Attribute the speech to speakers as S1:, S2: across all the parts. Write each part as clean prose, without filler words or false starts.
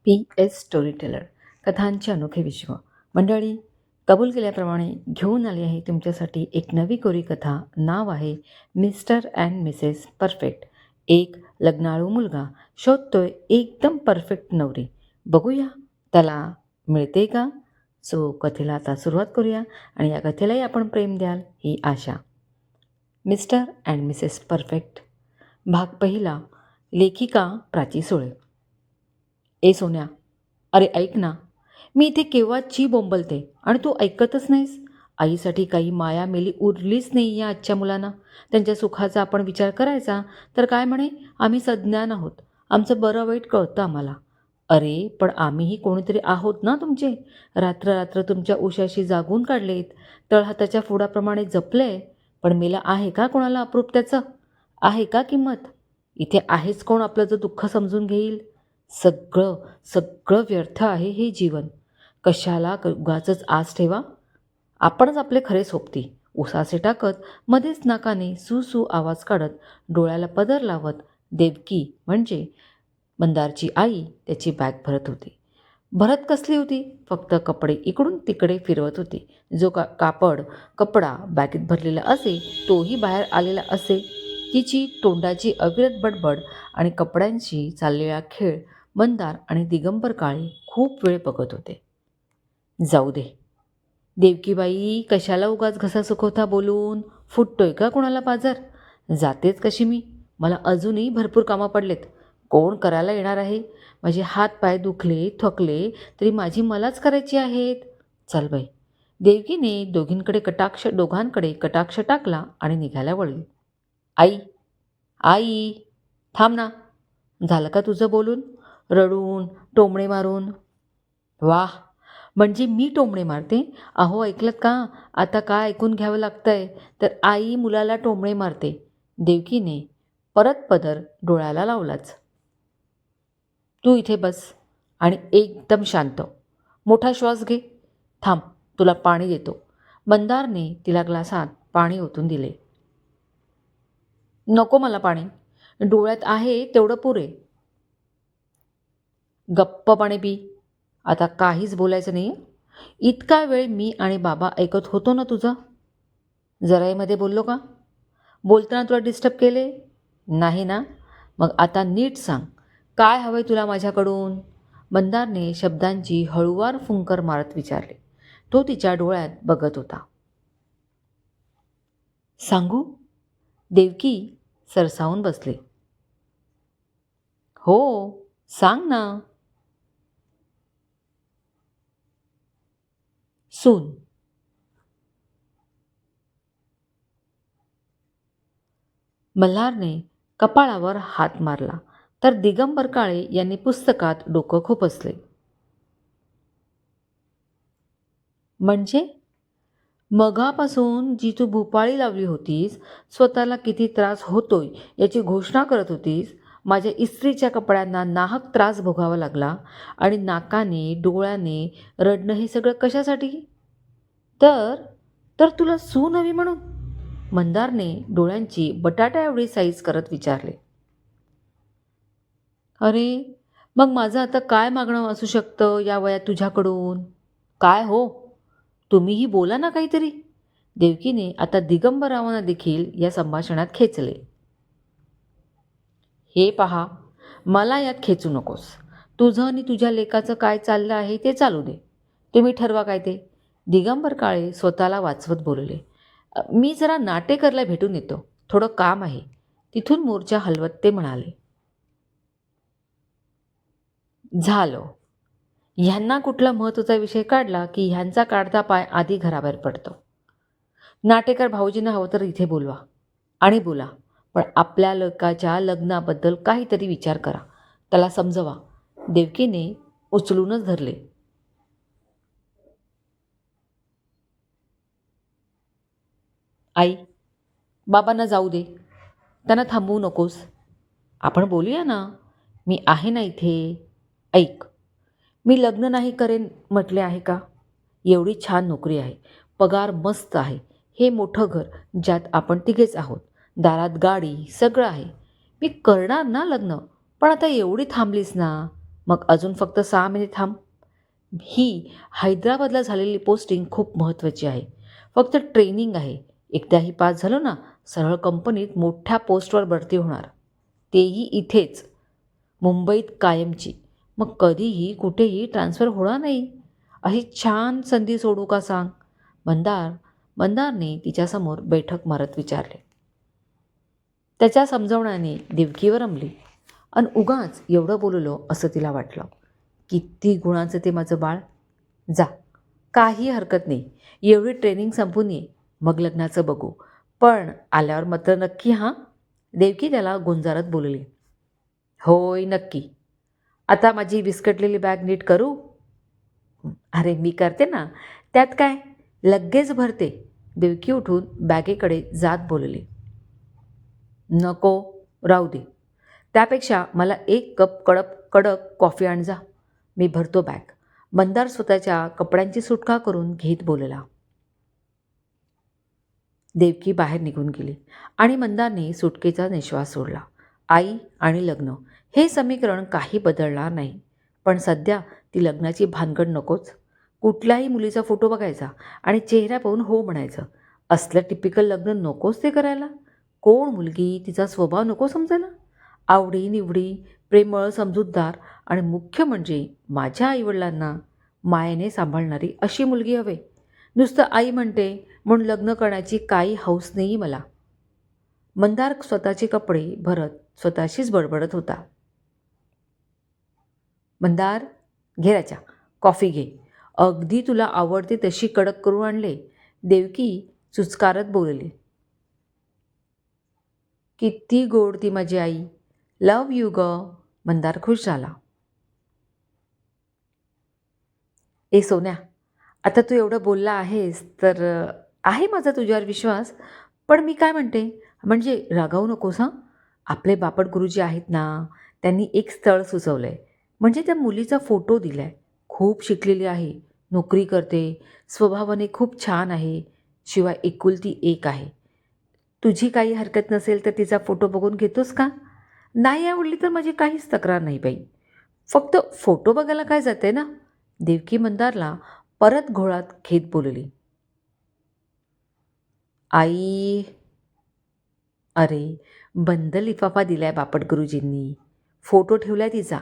S1: PS storyteller कथांचे अनोखे विश्व. मंडळी, कबूल केल्याप्रमाणे घेऊन आली आहे तुमच्यासाठी एक नवी कोरी कथा. नाव आहे मिस्टर अँड मिसेस परफेक्ट. एक लग्नाळू मुलगा शोधतोय एकदम परफेक्ट नवरी. बघूया त्याला मिळते का. सो कथेला आता सुरुवात करूया आणि या कथेलाही आपण प्रेम द्याल ही आशा. मिस्टर अँड मिसेस परफेक्ट भाग पहिला. लेखिका प्राची सुळे. ए सोन्या, अरे ऐक ना, मी इथे केव्हाची बोंबलते आणि तू ऐकतच नाहीस. आईसाठी काही माया मेली उरलीच नाही या आजच्या मुलांना. त्यांच्या सुखाचा आपण विचार करायचा तर काय म्हणे, आम्ही सज्ञान आहोत, आमचं बरं वाईट कळतं आम्हाला. अरे पण आम्हीही कोणीतरी आहोत ना तुमचे. रात्र रात्र तुमच्या उशाशी जागून काढलेत, तळहाताच्या फोडाप्रमाणे जपले. पण मेला आहे का कोणाला अप्रूप त्याचं? आहे का किंमत? इथे आहेच कोण आपलं जो दुःख समजून घेईल? सगळं सगळं व्यर्थ आहे हे जीवन. कशाला उगाचच आस ठेवा. आपणच आपले खरे सोबती. उसासे टाकत मध्येच नाकाने सू आवाज काढत डोळ्याला पदर लावत देवकी म्हणजे मंदारची आई त्याची बॅग भरत होती. भरत कसली होती, फक्त कपडे इकडून तिकडे फिरवत होती. जो कपडा बॅगेत भरलेला असे तोही बाहेर आलेला असे. तिची तोंडाची अविरत बडबड आणि कपड्यांशी चाललेला खेळ मंदार आणि दिगंबर काळे खूप वेळ बघत होते. जाऊ दे देवकीबाई, कशाला उगाच घसा सुखवता बोलून. फुटतोय का कोणाला पाजर? जातेच कशी मी. मला अजूनही भरपूर कामं पडलेत. कोण करायला येणार आहे? माझे हात पाय दुखले थकले तरी माझी मलाच करायची आहेत. चल बाई. देवकीने दोघांकडे कटाक्ष टाकला आणि निघायला वळली. आई, आई, थांब ना. झालं का तुझं बोलून? रडून टोमणे मारून? वाह, म्हणजे मी टोमणे मारते? अहो ऐकलत का? आता काय ऐकून घ्यावं लागतंय तर आई मुलाला टोमणे मारते. देवकीने परत पदर डोळ्याला लावलाच. तू इथे बस आणि एकदम शांत. मोठा श्वास घे. थांब, तुला पाणी देतो. मंदारने तिला ग्लासात पाणी ओतून दिले. नको मला पाणी, डोळ्यात आहे तेवढं पुरे. गप्पपणे पी. आता काहीच बोलायचं नाही. इतका वेळ मी आणि बाबा ऐकत होतो ना तुझं. जराईमध्ये बोललो का? बोलताना तुला डिस्टर्ब केले नाही ना? मग आता नीट सांग, काय हवंय तुला माझ्याकडून? मंदारने शब्दांची हळूवार फुंकर मारत विचारले. तो तिच्या डोळ्यात बघत होता. सांगू? देवकी सरसावून बसले. हो, सांग ना. सून. मल्हारने कपाळावर हात मारला तर दिगंबर काळे यांनी पुस्तकात डोकं खुपसले. म्हणजे? मगापासून जी तू भूपाळी लावली होतीस, स्वतःला किती त्रास होतोय याची घोषणा करत होतीस, माझ्या इस्त्रीच्या कपड्यांना नाहक त्रास भोगावा लागला आणि नाकाने डोळ्याने रडणं हे सगळं कशासाठी? तर तर तुला सून हवी म्हणून? मंदारने डोळ्यांची बटाट्या एवढी साईज करत विचारले. अरे मग माझं आता काय मागणं असू शकतं या वयात तुझ्याकडून? काय हो, तुम्हीही बोला ना काहीतरी. देवकीने आता दिगंबरावांना देखील या संभाषणात खेचले. हे पहा, मला यात खेचू नकोस. तुझं आणि तुझ्या लेकाचं काय चाललं आहे ते चालू दे. तुम्ही ठरवा काय ते. दिगंबर काळे स्वतःला वाचवत बोलले. मी जरा नाटेकरला भेटून येतो, थोडं काम आहे. तिथून मोर्चा हलवत ते म्हणाले. झालं. ह्यांना कुठला महत्त्वाचा विषय काढला की ह्यांचा काढता पाय आधी घराबाहेर पडतो. नाटेकर भाऊजींना हवं तर इथे बोलवा आणि बोला, पण आपल्या लोकाच्या लग्नाबद्दल काहीतरी विचार करा. त्याला समजवा. देवकीने उचलूनच धरले. आई, बाबांना जाऊ दे. त्यांना थांबवू नकोस. आपण बोलूया ना. मी आहे ना इथे. ऐक, मी लग्न नाही करेन म्हटले आहे का? एवढी छान नोकरी आहे, पगार मस्त आहे, हे मोठं घर ज्यात आपण तिघेच आहोत, दारात गाडी, सगळं आहे. मी करणार ना लग्न. पण आता एवढी थांबलीस ना. मग अजून फक्त 6 महिने थांब. ही हैदराबादला झालेली पोस्टिंग खूप महत्त्वाची आहे. फक्त ट्रेनिंग आहे. एकदाही पास झालो ना, सरळ कंपनीत मोठ्या पोस्टवर बढती होणार. तेही इथेच, मुंबईत कायमची. मग कधीही कुठेही ट्रान्सफर होणार नाही. अशी छान संधी सोडू का सांग? मंदारने तिच्यासमोर बैठक मारत विचारले. त्याच्या समजावण्याने देवकीवर रमली. अन उगाच एवढं बोललो असं तिला वाटलं. किती गुणांचं ते माझं बाळ. जा, काही हरकत नाही. एवढी ट्रेनिंग संपून ये, मग लग्नाचं बघू. पण आल्यावर मात्र नक्की हां. देवकी त्याला गुंजारत बोलली. होय, नक्की. आता माझी विस्कटलेली बॅग नीट करू? अरे मी करते ना, त्यात काय, लगेच भरते. देवकी उठून बॅगेकडे जात बोलली. नको, राहू दे. त्यापेक्षा मला एक कप कडक कडक कॉफी आण जा. मी भरतो बॅग. मंदार स्वतःच्या कपड्यांची सुटका करून घेत बोलला. देवकी बाहेर निघून गेली आणि मंदारने सुटकेचा निश्वास सोडला. आई आणि लग्न हे समीकरण काही बदलणार नाही. पण सध्या ती लग्नाची भानगड नकोच. कुठल्याही मुलीचा फोटो बघायचा आणि चेहरा पाहून हो म्हणायचं. असलं टिपिकल लग्न नकोच ते करायला. कोण मुलगी, तिचा स्वभाव नको समजायला. आवडी निवडी, प्रेमळ, समजूतदार आणि मुख्य म्हणजे माझ्या आईवडिलांना मायेने सांभाळणारी अशी मुलगी हवे. नुसतं आई म्हणते म्हणून लग्न करण्याची काही हौस नाही मला. मंदार स्वतःचे कपडे भरत स्वतःशीच बडबडत होता. मंदार, घे राजा, कॉफी घे. अगदी तुला आवडते तशी कडक करून आणले. देवकी चुचकारत बोलली. किती गोड ती माझी आई. लव यू ग. मंदार खुश झाला. ए सोन्या, आता तू एवढं बोलला आहेस तर आहे माझा तुझ्यावर विश्वास. पण मी काय म्हणते, म्हणजे रागावू नकोस हां. आपले बापट गुरुजी आहेत ना, त्यांनी एक स्थळ सुचवलं आहे. म्हणजे त्या मुलीचा फोटो दिला आहे. खूप शिकलेली आहे, नोकरी करते, स्वभावाने खूप छान आहे, शिवाय एकुलती एक आहे. तुझी काही हरकत नसेल तर तिचा फोटो बघून घेतोस का? नाही आवडली तर माझी काहीच तक्रार नाही बाई. फक्त फोटो बघायला काय जाते ना. देवकी मंदारला परत घोळात घेत बोलली. आई, अरे, बंद लिफाफा दिलाय बापट गुरुजींनी. फोटो ठेवलाय तिचा,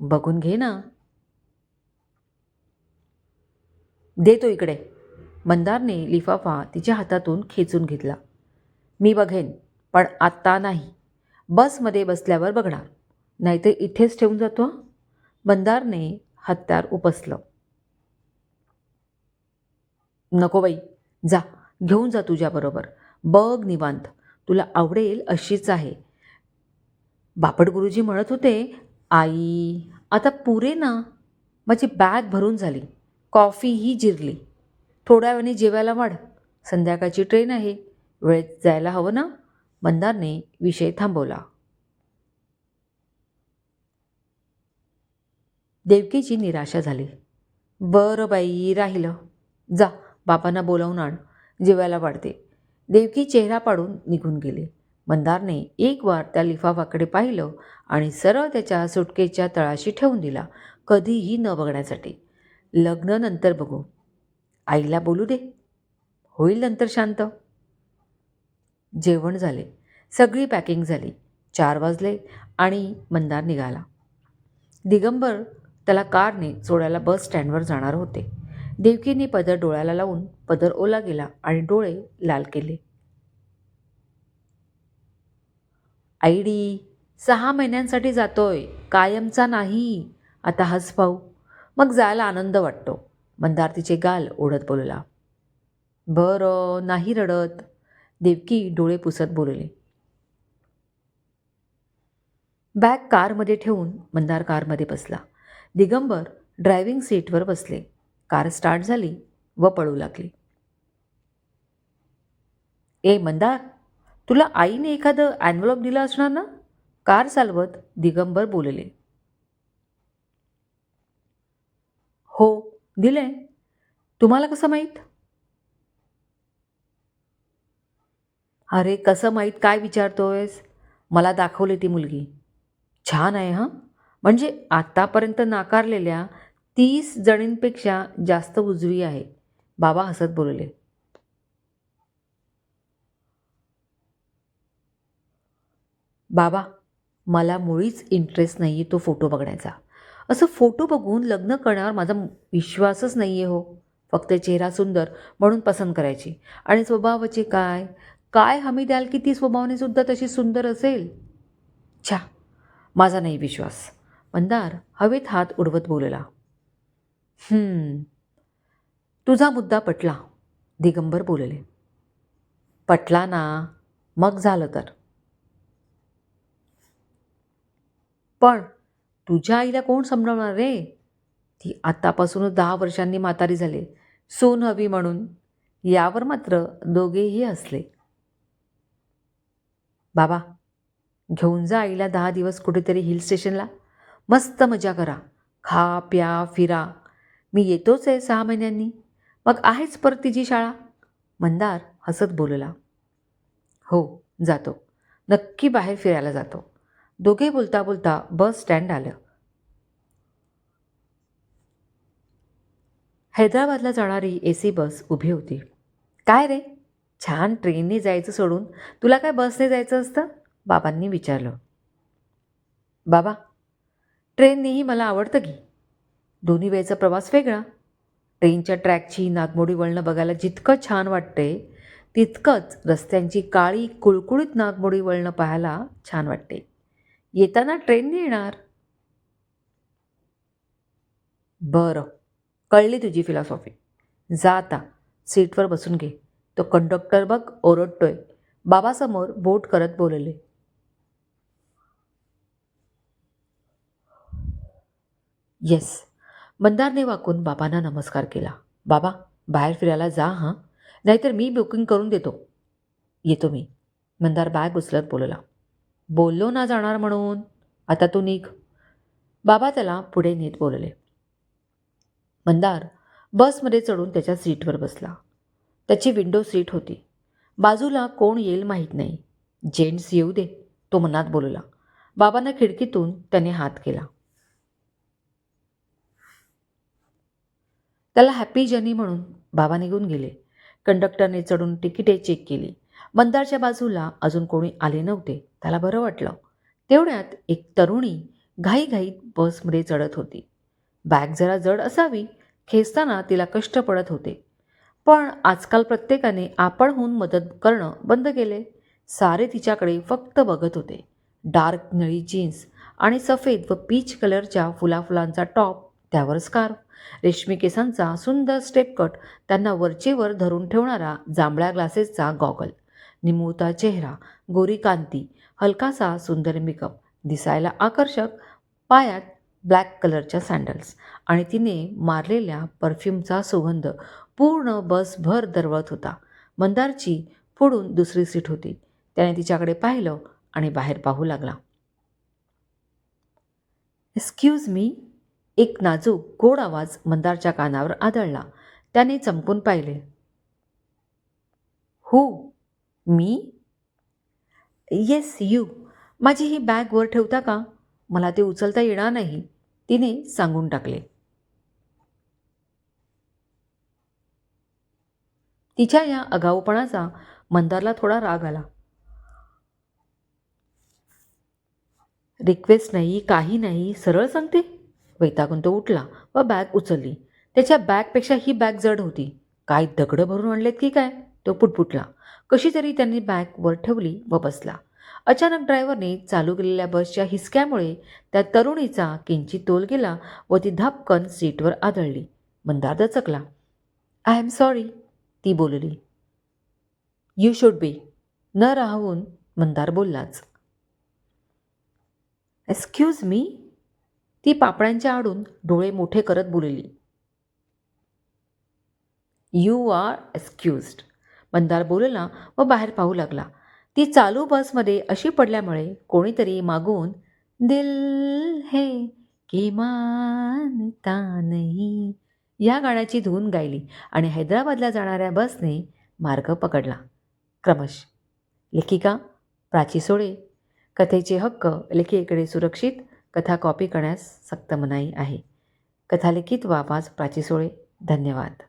S1: बघून घे ना. दे तो इकडे. मंदारने लिफाफा तिच्या हातातून खेचून घेतला. मी बघेन, पण आत्ता नाही. बसमध्ये बसल्यावर बघणार. नाहीतर इथेच ठेवून जातो हं. मंदारने हत्यार उपसलं. नको बाई, जा, घेऊन जा तुझ्याबरोबर. बघ निवांत, तुला आवडेल अशीच आहे. बापट गुरुजी म्हणत होते. आई, आता पुरे ना. माझी बॅग भरून झाली, कॉफीही जिरली. थोड्या वेळाने जेवायला वाढ. संध्याकाळची ट्रेन आहे, वेळेत जायला हवं ना. मंदारने विषय थांबवला. देवकीची निराशा झाली. बरं बाई, राहिलं. जा, बाबांना बोलावून आण, जेवायला वाढते. देवकी चेहरा पाडून निघून गेली. मंदारने एक वार त्या लिफाफाकडे पाहिलं आणि सरळ त्याच्या सुटकेच्या तळाशी ठेवून दिला, कधीही न बघण्यासाठी. लग्न नंतर बघू. आईला बोलू दे, होईल नंतर शांत. जेवण झाले, सगळी पॅकिंग झाली. 4 वाजले आणि मंदार निघाला. दिगंबर त्याला कारने सोडायला बस स्टँडवर जाणार होते. देवकीने पदर डोळ्याला लावून पदर ओला गेला आणि डोळे लाल केले. आईडी, 6 महिन्यांसाठी जातोय, कायमचा नाही. आता हस पाहू, मग जायला आनंद वाटतो. मंदार तिचे गाल ओढत बोलला. बरं, नाही रडत. देवकी डोळे पुसत बोलले. बॅग कारमध्ये ठेवून मंदार कारमध्ये बसला. दिगंबर ड्रायव्हिंग सीटवर बसले. कार स्टार्ट झाली व पळू लागली. ए मंदार, तुला आईने एखादं ॲन्व्हलप दिलं असणार ना. कार चालवत दिगंबर बोलले. हो, दिलंय. तुम्हाला कसं माहीत? अरे कसं माहीत काय विचारतोयस. मला दाखवली ती मुलगी. छान आहे हां. म्हणजे आतापर्यंत नाकारलेल्या 30 जणींपेक्षा जास्त उजवी आहे, बाबा हसत बोलले. बाबा, मला मुळीच इंटरेस्ट नाही आहे तो फोटो बघण्याचा. असं फोटो बघून लग्न करण्यावर माझा विश्वासच नाही आहे हो. फक्त चेहरा सुंदर म्हणून पसंत करायची. आणि स्वभावाची काय? काय हमी द्याल की ती स्वभावाने सुद्धा तशी सुंदर असेल? छा, माझा नाही विश्वास. मंदार हवेत हात उडवत बोलला. "हं, तुझा मुद्दा पटला," दिगंबर बोलले. "पटला ना? मग झालं तर. पण तुझ्या आईला कोण समजावणार रे? ती आतापासूनच 10 वर्षांनी म्हातारी झाली. सून हवी म्हणून." यावर मात्र दोघेही हसले. "बाबा, घेऊन जा आईला 10 दिवस कुठेतरी हिल स्टेशनला. मस्त मजा करा. खा, प्या, फिरा. मी येतोच आहे 6 महिन्यांनी. मग आहेच परत तिची शाळा." मंदार हसत बोलला. "हो, जातो. नक्की बाहेर फिरायला जातो." दोघे बोलता बोलता बस स्टँड आलं. हैदराबादला जाणारी AC बस उभी होती. "काय रे, छान ट्रेनने जायचं सोडून तुला काय बसने जायचं असतं?" बाबांनी विचारलं. "बाबा, ट्रेननेही मला आवडतं की. दोन्ही वेळचा प्रवास वेगळा. ट्रेनच्या ट्रॅकची नागमोडी वळणं बघायला जितकं छान वाटते, तितकंच रस्त्यांची काळी कुळकुळीत नागमोडी वळणं पाहायला छान वाटते. येताना ट्रेनने येणार." "बरं, कळली तुझी फिलॉसॉफी. जा आता, सीटवर बसून घे. तो कंडक्टर बघ ओरडतोय." बाबासमोर बोट करत बोलले. "येस." मंदारने वाकून बाबांना नमस्कार केला. "बाबा, बाहेर फिरायला जा हां, नाहीतर मी बुकिंग करून देतो. येतो मी." मंदार बॅग उचलत बोलला. "बोललो ना जाणार म्हणून. आता तू निघ." बाबा त्याला पुढे नेत बोलले. मंदार बसमध्ये चढून त्याच्या सीटवर बसला. त्याची विंडो सीट होती. बाजूला कोण येईल माहीत नाही. जेंट्स येऊ दे, तो मनात बोलला. बाबांना खिडकीतून त्याने हात केला. त्याला हॅपी जर्नी म्हणून बाबा निघून गेले. कंडक्टरने चढून तिकिटे चेक केली. मंदारच्या बाजूला अजून कोणी आले नव्हते. त्याला बरं वाटलं. तेवढ्यात एक तरुणी घाईघाईत बसमध्ये चढत होती. बॅग जरा जड असावी, खेचताना तिला कष्ट पडत होते. पण आजकाल प्रत्येकाने आपणहून मदत करणं बंद केले. सारे तिच्याकडे फक्त बघत होते. डार्क निळी जीन्स आणि सफेद व पीच कलरच्या फुलाफुलांचा टॉप, त्यावर स्कार्फ, रेशमी केसांचा सुंदर स्टेप कट, त्यांना वरचेवर धरून ठेवणारा जांभळ्या ग्लासेसचा गॉगल, निमुळता चेहरा, गोरी कांती, हलकासा सुंदर मेकअप, दिसायला आकर्षक, पायात ब्लॅक कलरच्या सँडल्स आणि तिने मारलेल्या परफ्यूमचा सुगंध पूर्ण बसभर दरवळत होता. मंदारची पुढून दुसरी सीट होती. त्याने तिच्याकडे पाहिलं आणि बाहेर पाहू लागला. "Excuse me." एक नाजूक गोड आवाज मंदारच्या कानावर आदळला. त्याने चमकून पाहिले. "हू? मी?" "Yes, you. माझी ही बॅग वर ठेवता का? मला ते उचलता येणार नाही." तिने सांगून टाकले. तिच्या या आगाऊपणाचा मंदारला थोडा राग आला. रिक्वेस्ट नाही, काही नाही, सरळ सांगते. वैतागून तो उठला व बॅग उचलली. त्याच्या बॅगपेक्षा ही बॅग जड होती. काय दगडं भरून आणलेत की काय? तो पुटपुटला. कशी तरी त्यांनी बॅग वर ठेवली व बसला. अचानक ड्रायव्हरने चालू केलेल्या बसच्या हिसक्यामुळे त्या तरुणीचा किंचित तोल गेला व ती धपकन सीटवर आदळली. मंदार दचकला. "आय एम सॉरी," ती बोलली. "You should be." न राहवून मंदार बोललाच. "Excuse me?" ती पापण्यांच्या आडून डोळे मोठे करत बोलली. "You R excused." मंदार बोलला व बाहेर पाहू लागला. ती चालू बसमध्ये अशी पडल्यामुळे कोणीतरी मागून "दिल है की मानता नहीं" या गाण्याची धून गायली आणि हैदराबादला जाणाऱ्या बसने मार्ग पकडला. क्रमश लेखिका प्राची सोळे. कथेचे हक्क लेखिकेकडे सुरक्षित. कथा कॉपी करण्यास सक्त मनाई आहे. कथा लिखित व आवाज प्राची सोळे. धन्यवाद.